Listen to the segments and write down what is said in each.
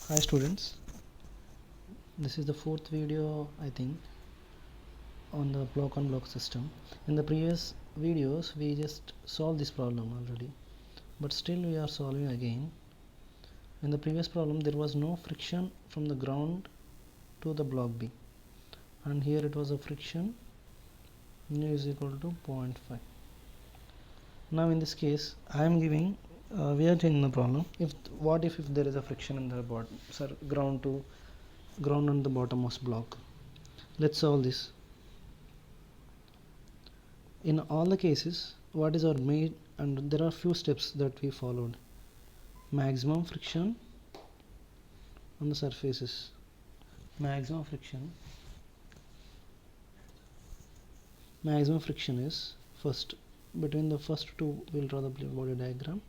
Hi students, this is the fourth video I think on the block on block system. In the previous videos we just solved this problem already, but still we are solving again. In the previous problem there was no friction from the ground to the block B, and here it was a friction nu is equal to 0.5. Now in this case I am giving we are changing the problem. What if there is a friction in the bottom, ground on the bottommost block. Let's solve this. In all the cases, what is our main, and there are few steps that we followed. Maximum friction on the surfaces. Maximum friction is first, between the first two we'll draw the body diagram.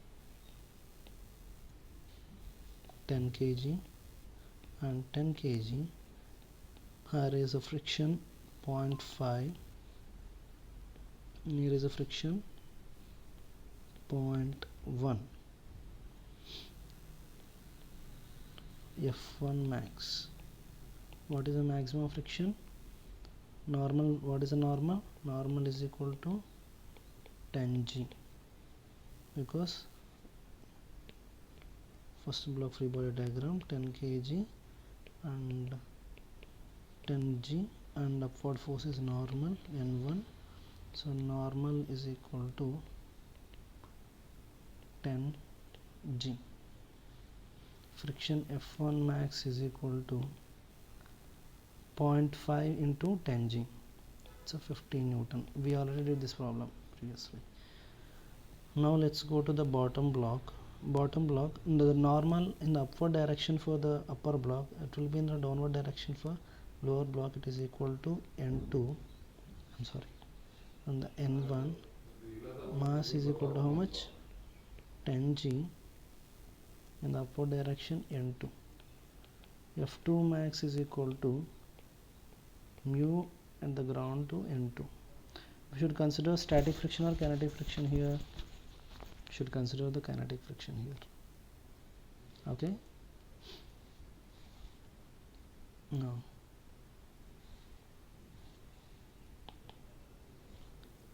10 kg and 10 kg. Here is a friction 0.5. Here is a friction 0.1. F1 max. What is the maximum friction? Normal. What is the normal? Normal is equal to 10g, because first block free body diagram 10 kg and 10g, and upward force is normal N1, so normal is equal to 10g. Friction F1 max is equal to 0.5 into 10g, it's a 15 Newton. We already did this problem previously. Now let's go to the bottom block. In the normal in the upward direction for the upper block, it will be in the downward direction for lower block. It is equal to N2, and the N1 mass is equal to how much? 10g. In the upward direction N2. F2 max is equal to mu at the ground to N2. We should consider static friction or kinetic friction here. Should consider the kinetic friction here. Okay. Now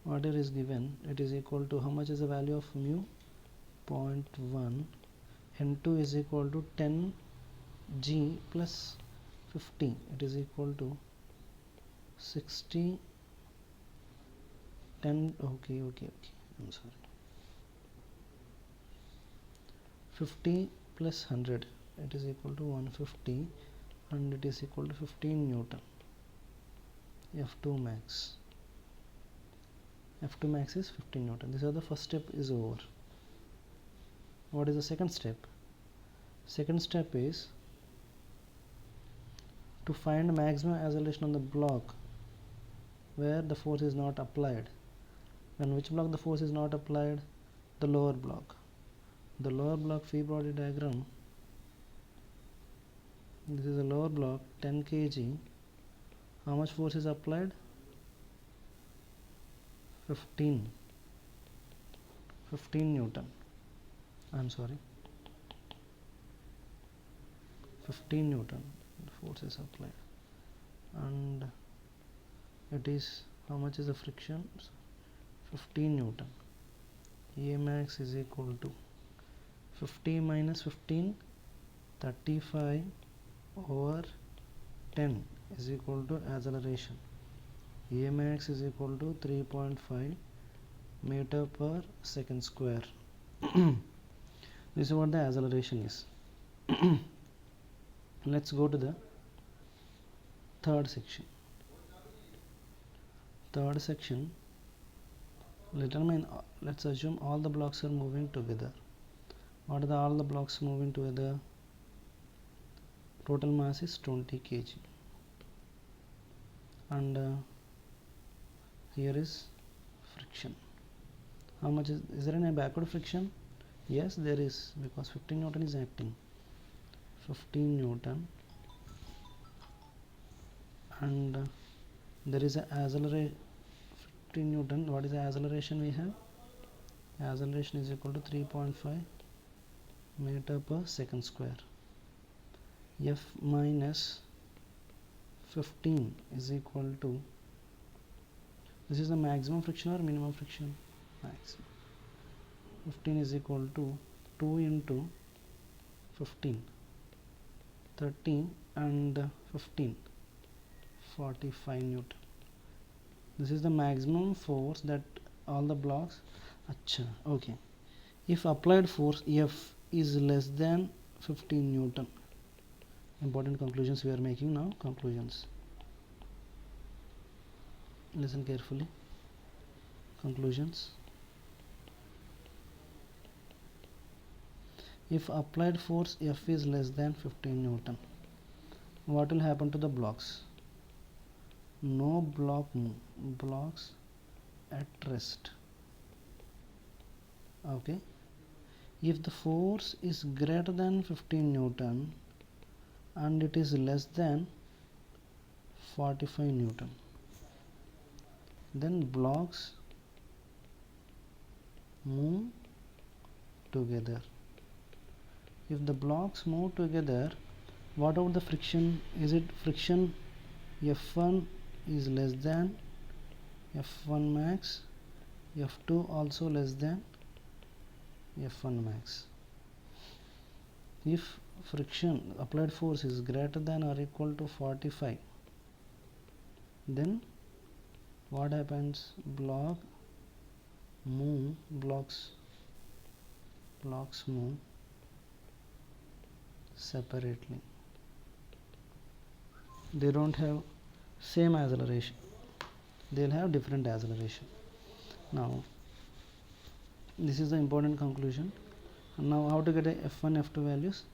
order is given. It is equal to how much is the value of mu? 0.1. N2 is equal to 10g plus 50. It is equal to 60. 10. Okay. I'm sorry. 50 plus 100. It is equal to 150, and it is equal to 15 Newton. F2 max. F2 max is 15 Newton. This is the first step is over. What is the second step? Second step is to find maximum acceleration on the block where the force is not applied. And which block the force is not applied? The lower block. The lower block free body diagram. This is a lower block, 10 kg. How much force is applied? 15 Newton. I'm sorry, 15 Newton the force is applied, and it is how much is the friction? 15 Newton. A max is equal to 50 minus 15, 35 over 10 is equal to acceleration. A max is equal to 3.5 meter per second square. This is what the acceleration is. Let's go to the third section. Let's assume all the blocks are moving together. What are all the blocks moving together? Total mass is 20 kg, and here is friction. How much is there any backward friction? Yes, there is, because 15 Newton is acting. 15 Newton, and there is a acceleration 15 Newton. What is the acceleration we have? Acceleration is equal to 3.5 meter per second square. F minus 15 is equal to, this is the maximum friction or minimum friction? Maximum. 15 is equal to 2 into 15, 13 and 15, 45 Newton. This is the maximum force that all the blocks. Acha, okay. If applied force F is less than 15 Newton. Important conclusions we are making now. Conclusions. Listen carefully. Conclusions. If applied force F is less than 15 Newton, what will happen to the blocks? No blocks at rest. Okay. If the force is greater than 15 Newton and it is less than 45 Newton, then blocks move together. If the blocks move together, what about the friction? Is it friction F1 is less than F1 max, F2 also less than F1 max. If friction applied force is greater than or equal to 45, then what happens? Blocks move separately. They don't have same acceleration, they'll have different acceleration. Now this is the important conclusion. And now how to get a F1 F2 values,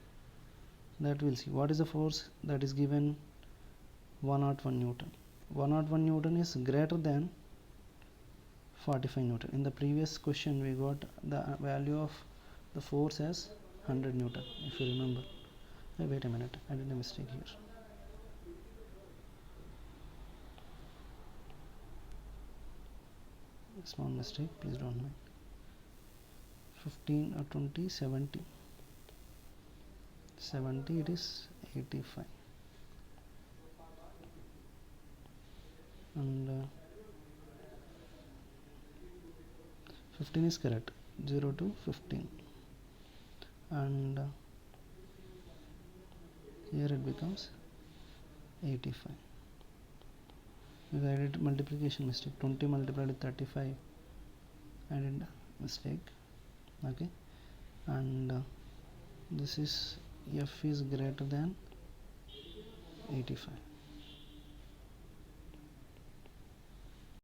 that we'll see. What is the force that is given? 101 Newton. 101 Newton is greater than 45 Newton. In the previous question we got the value of the force as 100 Newton, if you remember. Wait a minute, I did a mistake here. Small mistake, please don't mind. 15 or 20, 70. 70, it is 85. And 15 is correct, 0 to 15. And here it becomes 85. Because I did multiplication mistake, 20 multiplied with 35, I did a mistake. Okay, and this is F is greater than 85.